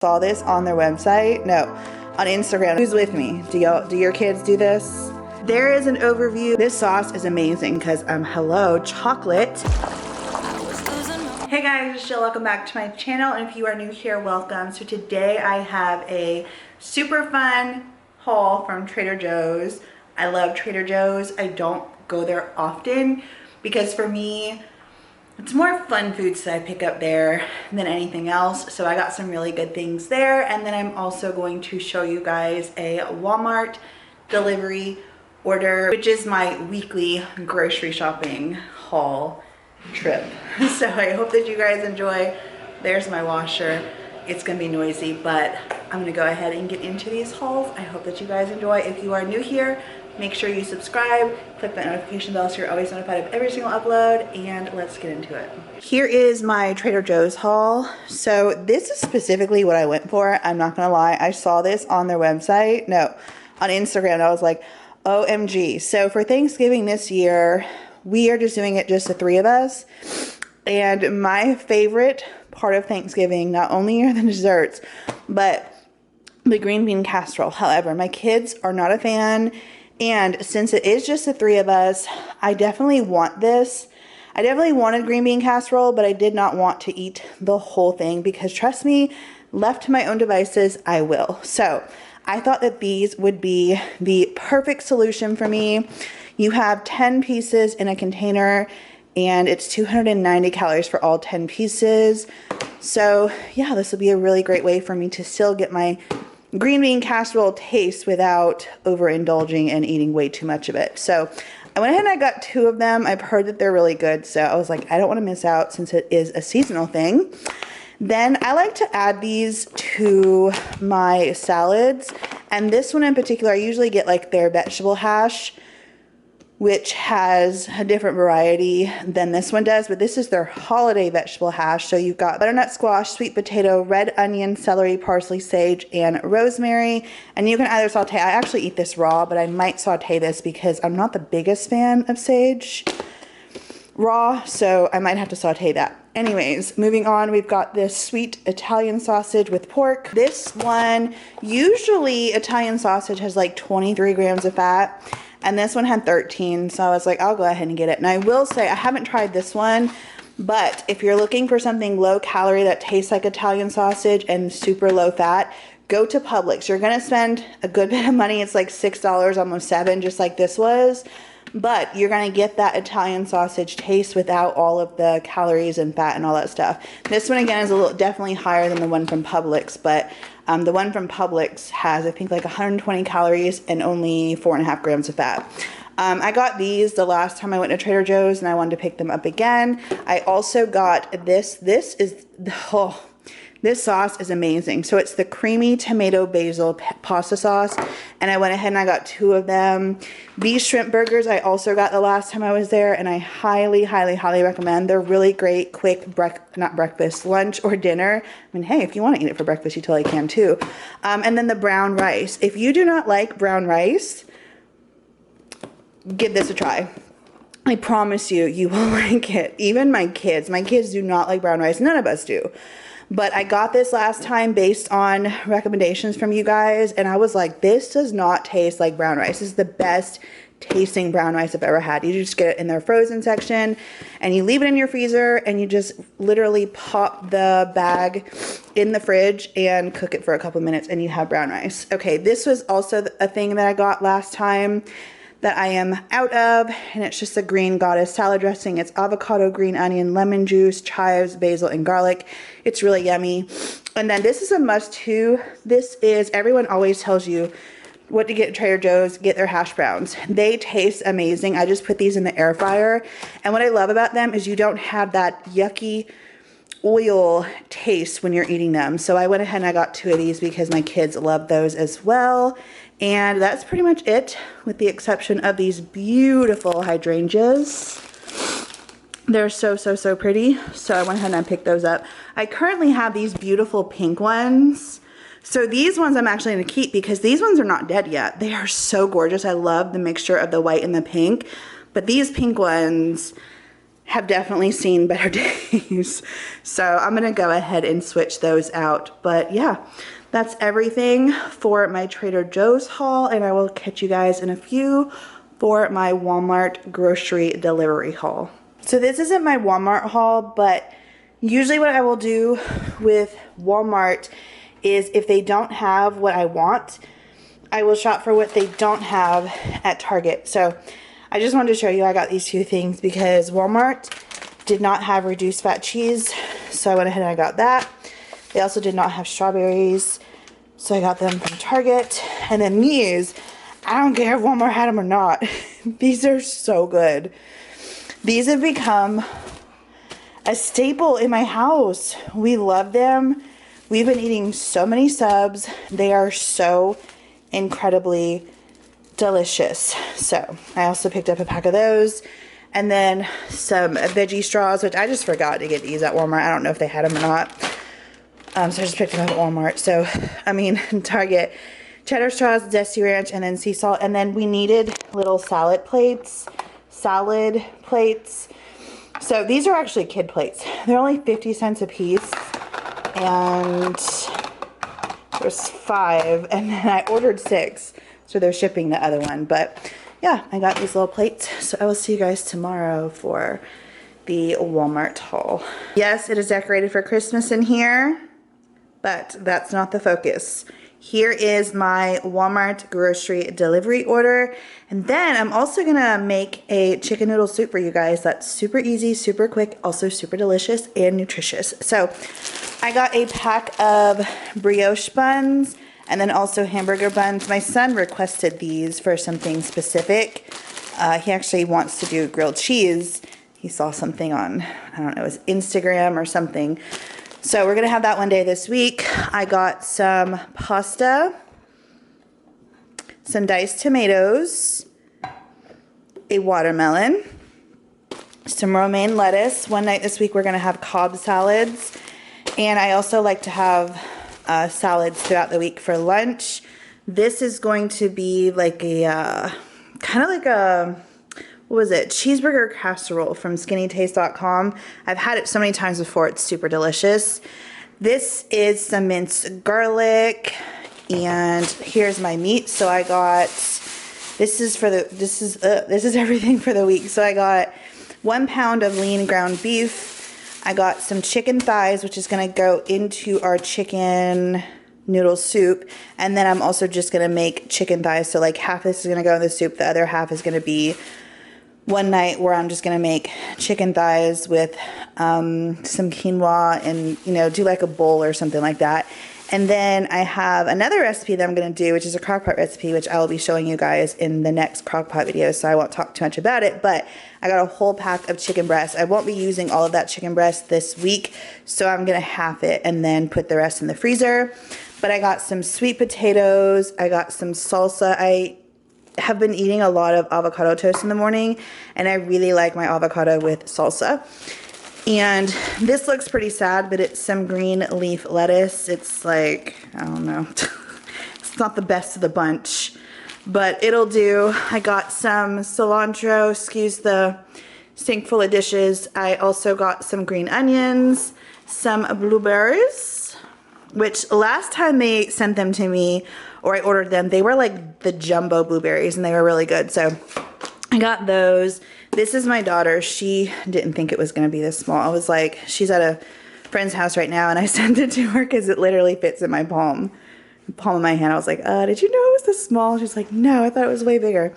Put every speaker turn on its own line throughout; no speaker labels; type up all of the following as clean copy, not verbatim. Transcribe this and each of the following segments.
Saw this on their website. No, on Instagram. Who's with me? Do your kids do this? There is an overview. This sauce is amazing because hello, chocolate. Hey guys, it's Jill. Welcome back to my channel, and if you are new here, welcome. So today I have a super fun haul from Trader Joe's. I love Trader Joe's. I don't go there often because for me, it's more fun foods that I pick up there than anything else. So I got some really good things there. And then I'm also going to show you guys a Walmart delivery order, which is my weekly grocery shopping haul trip. So I hope that you guys enjoy. There's my washer. It's gonna be noisy, but I'm gonna go ahead and get into these hauls. I hope that you guys enjoy. If you are new here, make sure you subscribe, click that notification bell so you're always notified of every single upload, and let's get into it. Here is my Trader Joe's haul. So this is specifically what I went for. I'm not gonna lie, I saw this on their website. No, on Instagram, I was like, OMG. So for Thanksgiving this year, we are just doing it just the three of us. And my favorite part of Thanksgiving, not only are the desserts, but the green bean casserole. However, my kids are not a fan. And since it is just the three of us, I definitely want this. I definitely wanted green bean casserole, but I did not want to eat the whole thing because trust me, left to my own devices, I will. So I thought that these would be the perfect solution for me. You have 10 pieces in a container and it's 290 calories for all 10 pieces. So yeah, this will be a really great way for me to still get my green bean casserole taste without overindulging and eating way too much of it. So I went ahead and I got 2 of them. I've heard that they're really good, so I was like, I don't want to miss out since it is a seasonal thing. Then I like to add these to my salads, and this one in particular, I usually get like their vegetable hash, which has a different variety than this one does, but this is their holiday vegetable hash. So you've got butternut squash, sweet potato, red onion, celery, parsley, sage, and rosemary. And you can either saute, I actually eat this raw, but I might saute this because I'm not the biggest fan of sage raw, so I might have to saute that. Anyways, moving on, we've got this sweet Italian sausage with pork. This one, usually Italian sausage has like 23 grams of fat, and this one had 13, so I was like, I'll go ahead and get it. And I will say, I haven't tried this one, but if you're looking for something low calorie that tastes like Italian sausage and super low fat, go to Publix. You're gonna spend a good bit of money. It's like $6, almost $7, just like this was. But you're gonna get that Italian sausage taste without all of the calories and fat and all that stuff. This one again is definitely higher than the one from Publix, but the one from Publix has, I think, like 120 calories and only 4.5 grams of fat. I got these the last time I went to Trader Joe's and I wanted to pick them up again. I also got this. This sauce is amazing. So it's the creamy tomato basil pasta sauce, and I went ahead and I got 2 of them. These shrimp burgers I also got the last time I was there, and I highly, highly, highly recommend. They're really great, quick, lunch or dinner. I mean, hey, if you want to eat it for breakfast, you totally can too. And then the brown rice. If you do not like brown rice, give this a try. I promise you, you will like it. Even my kids do not like brown rice. None of us do. But I got this last time based on recommendations from you guys, and I was like, this does not taste like brown rice. This is the best tasting brown rice I've ever had. You just get it in their frozen section, and you leave it in your freezer, and you just literally pop the bag in the fridge and cook it for a couple minutes, and you have brown rice. Okay, this was also a thing that I got last time that I am out of, and it's just a green goddess salad dressing. It's avocado, green onion, lemon juice, chives, basil, and garlic. It's really yummy. And then this is a must too. This is, everyone always tells you what to get at Trader Joe's, get their hash browns. They taste amazing. I just put these in the air fryer, and what I love about them is you don't have that yucky oil taste when you're eating them. So I went ahead and I got 2 of these because my kids love those as well. And that's pretty much it, with the exception of these beautiful hydrangeas. They're so, so, so pretty. So I went ahead and I picked those up. I currently have these beautiful pink ones. So these ones I'm actually going to keep because these ones are not dead yet. They are so gorgeous. I love the mixture of the white and the pink. But these pink ones have definitely seen better days. So I'm gonna go ahead and switch those out. But yeah, that's everything for my Trader Joe's haul, and I will catch you guys in a few for my Walmart grocery delivery haul. So this isn't my Walmart haul, but usually what I will do with Walmart is if they don't have what I want, I will shop for what they don't have at Target. So I just wanted to show you I got these two things because Walmart did not have reduced fat cheese, so I went ahead and I got that. They also did not have strawberries, so I got them from Target. And then these, I don't care if Walmart had them or not. These are so good. These have become a staple in my house. We love them. We've been eating so many subs. They are so incredibly delicious. So I also picked up a pack of those, and then some Veggie Straws, which I just forgot to get these at Walmart. I don't know if they had them or not. So I just picked them up at Walmart. So, I mean, Target. Cheddar Straws, Zesty Ranch, and then sea salt. And then we needed little salad plates. So these are actually kid plates. They're only 50 cents a piece. And there's 5. And then I ordered 6. So they're shipping the other one. But yeah, I got these little plates. So I will see you guys tomorrow for the Walmart haul. Yes, it is decorated for Christmas in here, but that's not the focus. Here is my Walmart grocery delivery order. And then I'm also gonna make a chicken noodle soup for you guys. That's super easy, super quick, also super delicious and nutritious. So I got a pack of brioche buns and then also hamburger buns. My son requested these for something specific. He actually wants to do grilled cheese. He saw something on, I don't know, it was Instagram or something. So we're gonna have that one day this week. I got some pasta, some diced tomatoes, a watermelon, some romaine lettuce. One night this week we're gonna have Cobb salads. And I also like to have salads throughout the week for lunch. This is going to be like a, kind of like a, what was it? Cheeseburger casserole from skinnytaste.com. I've had it so many times before. It's super delicious. This is some minced garlic, and here's my meat. So I got, this is everything for the week. So I got 1 pound of lean ground beef. I got some chicken thighs, which is gonna go into our chicken noodle soup. And then I'm also just gonna make chicken thighs. So like half this is gonna go in the soup. The other half is gonna be one night where I'm just gonna make chicken thighs with some quinoa and, you know, do like a bowl or something like that. And then I have another recipe that I'm gonna do, which is a crock pot recipe, which I will be showing you guys in the next crock pot video, so I won't talk too much about it. But I got a whole pack of chicken breast. I won't be using all of that chicken breast this week, so I'm gonna half it and then put the rest in the freezer. But I got some sweet potatoes, I got some salsa. I have been eating a lot of avocado toast in the morning, and I really like my avocado with salsa. And this looks pretty sad, but it's some green leaf lettuce. It's like, I don't know, it's not the best of the bunch, but it'll do. I got some cilantro, excuse the sink full of dishes. I also got some green onions, some blueberries, which last time they sent them to me, or I ordered them, they were like the jumbo blueberries, and they were really good. So I got those. This is my daughter. She didn't think it was gonna be this small. I was like, she's at a friend's house right now, and I sent it to her because it literally fits in my palm of my hand. I was like, did you know it was this small? She's like, no, I thought it was way bigger.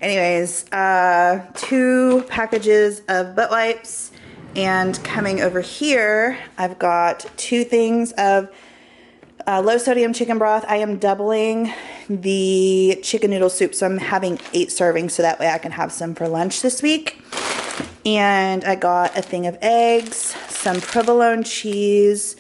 Anyways, 2 packages of butt wipes, and coming over here, I've got 2 things of low sodium chicken broth. I am doubling the chicken noodle soup, so I'm having 8 servings, so that way I can have some for lunch this week. And I got a thing of eggs, some provolone cheese,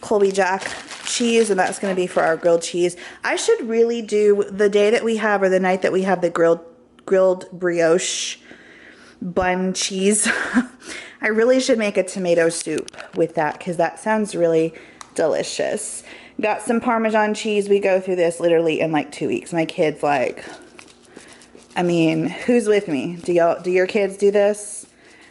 Colby Jack cheese, and that's going to be for our grilled cheese. I should really do, the day that we have, or the night that we have the grilled brioche bun cheese, I really should make a tomato soup with that, because that sounds really delicious. Got some Parmesan cheese. We go through this literally in like 2 weeks. My kids like, I mean, who's with me? Do your kids do this?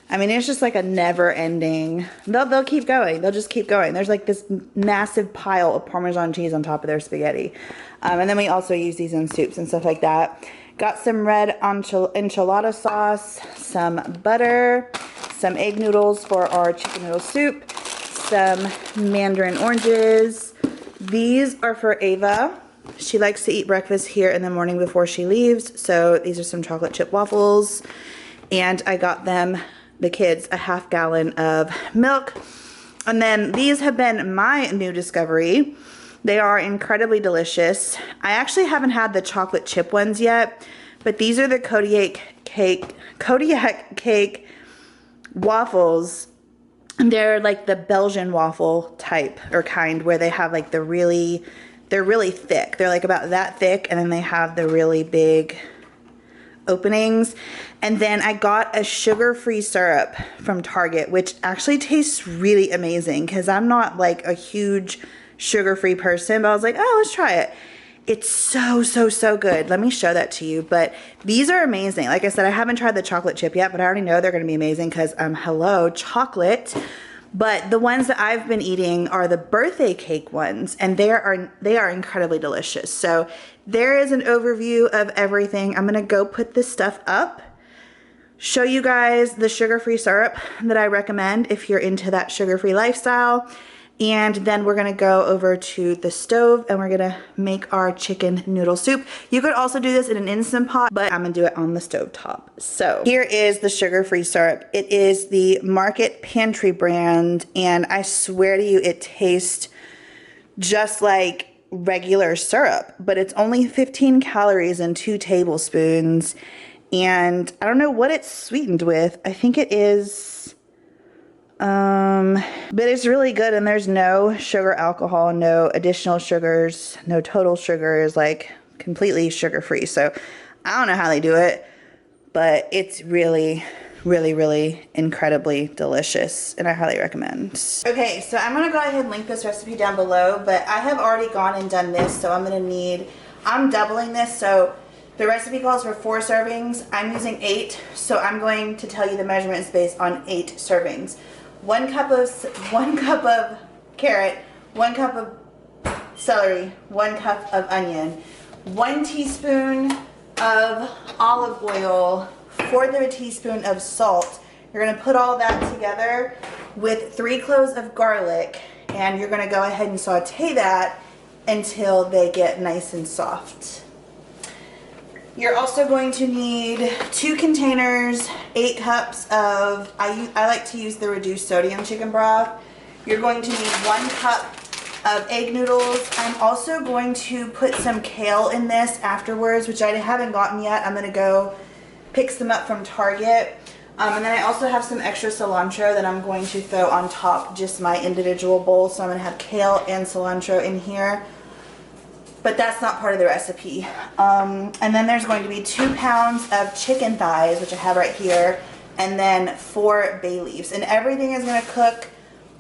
I mean, it's just like a never ending. They'll keep going. They'll just keep going. There's like this massive pile of Parmesan cheese on top of their spaghetti. And then we also use these in soups and stuff like that. Got some red enchilada sauce, some butter, some egg noodles for our chicken noodle soup, some mandarin oranges. These are for Ava. She likes to eat breakfast here in the morning before she leaves. So these are some chocolate chip waffles. And I got them, the kids, a half gallon of milk. And then these have been my new discovery. They are incredibly delicious. I actually haven't had the chocolate chip ones yet, but these are the Kodiak cake waffles. They're like the Belgian waffle type or kind, where they have like they're really thick. They're like about that thick, and then they have the really big openings. And then I got a sugar-free syrup from Target, which actually tastes really amazing because I'm not like a huge sugar-free person, but I was like, oh, let's try it. It's so good. Let me show that to you. But these are amazing. Like I said, I haven't tried the chocolate chip yet, but I already know they're going to be amazing because hello, chocolate. But the ones that I've been eating are the birthday cake ones, and they are incredibly delicious. So there is an overview of everything. I'm gonna go put this stuff up, show you guys the sugar-free syrup that I recommend if you're into that sugar-free lifestyle. And then we're gonna go over to the stove and we're gonna make our chicken noodle soup. You could also do this in an Instant Pot, but I'm gonna do it on the stove top. So here is the sugar-free syrup. It is the Market Pantry brand, and I swear to you, it tastes just like regular syrup, but it's only 15 calories and 2 tablespoons. And I don't know what it's sweetened with. I think it is but it's really good, and there's no sugar, alcohol, no additional sugars, no total sugars, like completely sugar free. So I don't know how they do it, but it's really incredibly delicious, and I highly recommend. Okay, so I'm gonna go ahead and link this recipe down below, but I have already gone and done this, so I'm doubling this. So the recipe calls for 4 servings. I'm using 8, so I'm going to tell you the measurements based on 8 servings. 1 cup of carrot, 1 cup of celery, 1 cup of onion, 1 teaspoon of olive oil, 1/4 of a teaspoon of salt. You're gonna put all that together with 3 cloves of garlic, and you're gonna go ahead and saute that until they get nice and soft. You're also going to need 2 containers, 8 cups of, I like to use the reduced sodium chicken broth. You're going to need 1 cup of egg noodles. I'm also going to put some kale in this afterwards, which I haven't gotten yet. I'm gonna go pick some up from Target. And then I also have some extra cilantro that I'm going to throw on top, just my individual bowl. So I'm gonna have kale and cilantro in here. But that's not part of the recipe. And then there's going to be 2 pounds of chicken thighs, which I have right here, and then 4 bay leaves. And everything is gonna cook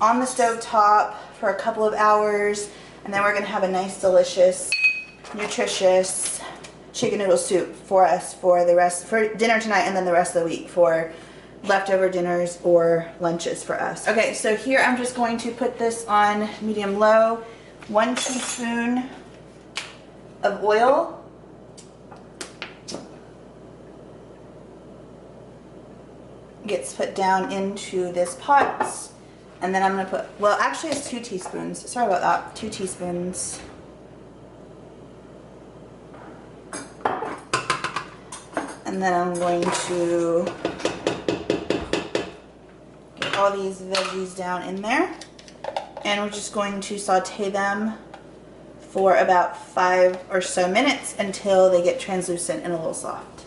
on the stove top for a couple of hours, and then we're gonna have a nice, delicious, nutritious chicken noodle soup for us for dinner tonight, and then the rest of the week for leftover dinners or lunches for us. Okay, so here I'm just going to put this on medium-low. 1 teaspoon of oil, gets put down into this pot, and then I'm going to put, well, actually it's 2 teaspoons, sorry about that, 2 teaspoons. And then I'm going to get all these veggies down in there, and we're just going to saute them for about 5 or so minutes until they get translucent and a little soft.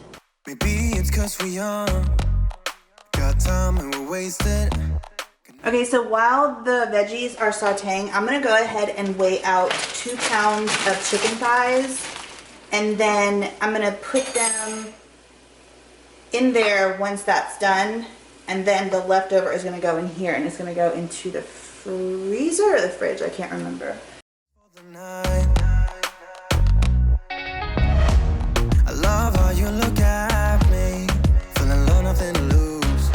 Maybe it's 'cause we young, got time and we're wasted. Okay, so while the veggies are sauteing, I'm gonna go ahead and weigh out 2 pounds of chicken thighs, and then I'm gonna put them in there once that's done, and then the leftover is gonna go in here, and it's gonna go into the freezer or the fridge, I can't remember. I love how you look at me, feeling low, nothing to lose.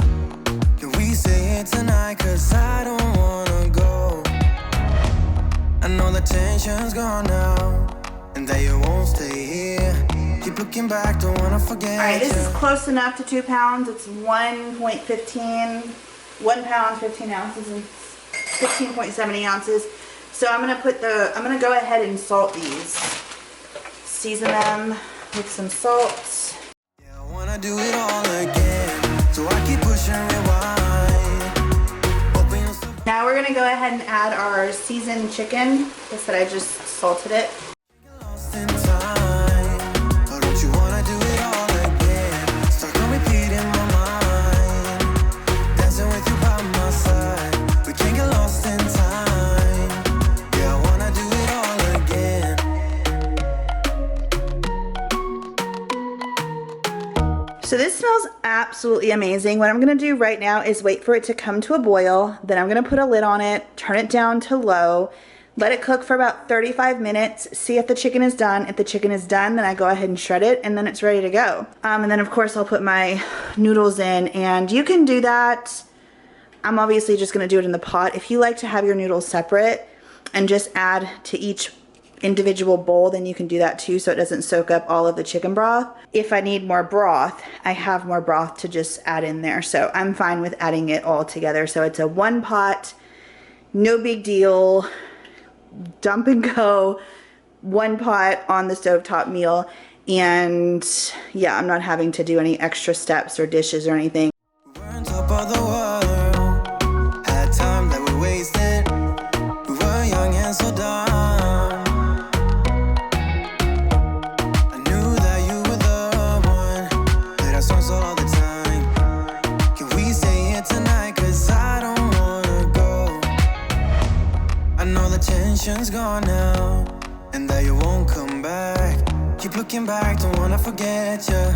and that you won't stay here. Keep looking back, don't wanna forget.
All right, this is close enough to 2 pounds. It's 1.15, 1 pound, 15 ounces, and 16.70 ounces. So I'm gonna go ahead and salt these. Season them with some salt.
Yeah, I wanna do it all again, so I keep pushing rewind.
Now we're gonna go ahead and add our seasoned chicken. Just that I just salted it. So this smells absolutely amazing. What I'm gonna do right now is wait for it to come to a boil. Then I'm gonna put a lid on it, turn it down to low, let it cook for about 35 minutes, see if the chicken is done. If the chicken is done, then I go ahead and shred it, and then it's ready to go. And then of course I'll put my noodles in, and you can do that. I'm obviously just gonna do it in the pot. If you like to have your noodles separate and just add to each individual bowl, then you can do that too, so it doesn't soak up all of the chicken broth. If I need more broth, I have more broth to just add in there, so I'm fine with adding it all together. So it's a 1 pot, no big deal, dump and go, 1 pot on the stovetop meal. And yeah, I'm not having to do any extra steps or dishes or anything.
We're on top of the world, had time that we wasted, we were young and so dumb. Tension's gone now, and that you won't come back. Keep looking back, don't wanna forget you.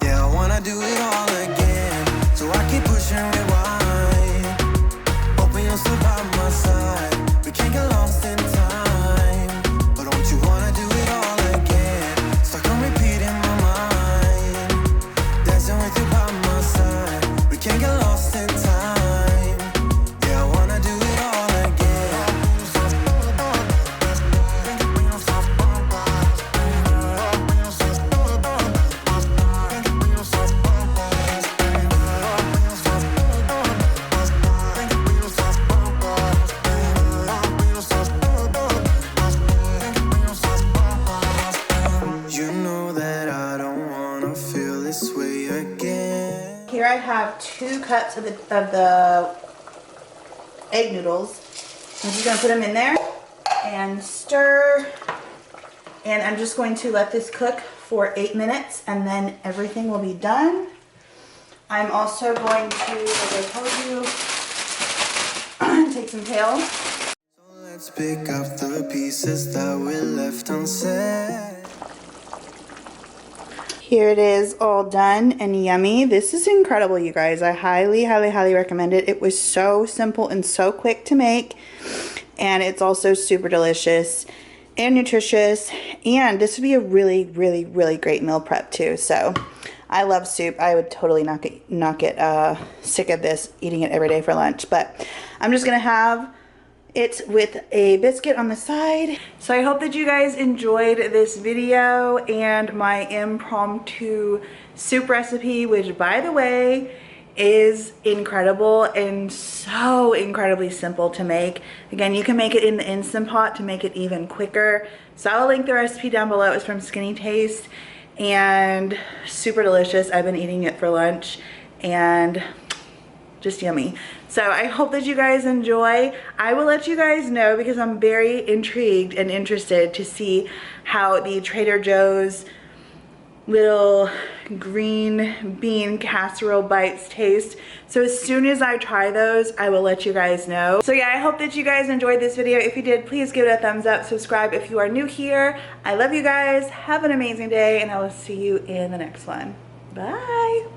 Yeah, I wanna do it all again, so I keep pushing rewind. Hoping you'll still by my side. We can't get lost in time, but don't you wanna do it all again? Stuck on repeat in my mind, dancing with you by my side. We can't get lost in time. Yeah, I wanna do it all again.
Here I have 2 cups of the egg noodles. I'm just gonna put them in there and stir. And I'm just going to let this cook for 8 minutes, and then everything will be done. I'm also going to, like I told you, take some kale.
So let's pick up the pieces that we left unsaid.
Here it is, all done and yummy. This is incredible, you guys. I highly, highly, highly recommend it. It was so simple and so quick to make, and it's also super delicious and nutritious, and this would be a really, really, really great meal prep too. So I love soup. I would totally not get sick of this, eating it every day for lunch, but I'm just gonna have it with a biscuit on the side. So I hope that you guys enjoyed this video and my impromptu soup recipe, which by the way is incredible and so incredibly simple to make. Again, you can make it in the Instant Pot to make it even quicker. So I'll link the recipe down below. It's from Skinny Taste and super delicious. I've been eating it for lunch and just yummy. So I hope that you guys enjoy. I will let you guys know because I'm very intrigued and interested to see how the Trader Joe's little green bean casserole bites taste. So as soon as I try those, I will let you guys know. So yeah, I hope that you guys enjoyed this video. If you did, please give it a thumbs up, subscribe if you are new here. I love you guys. Have an amazing day, and I will see you in the next one. Bye.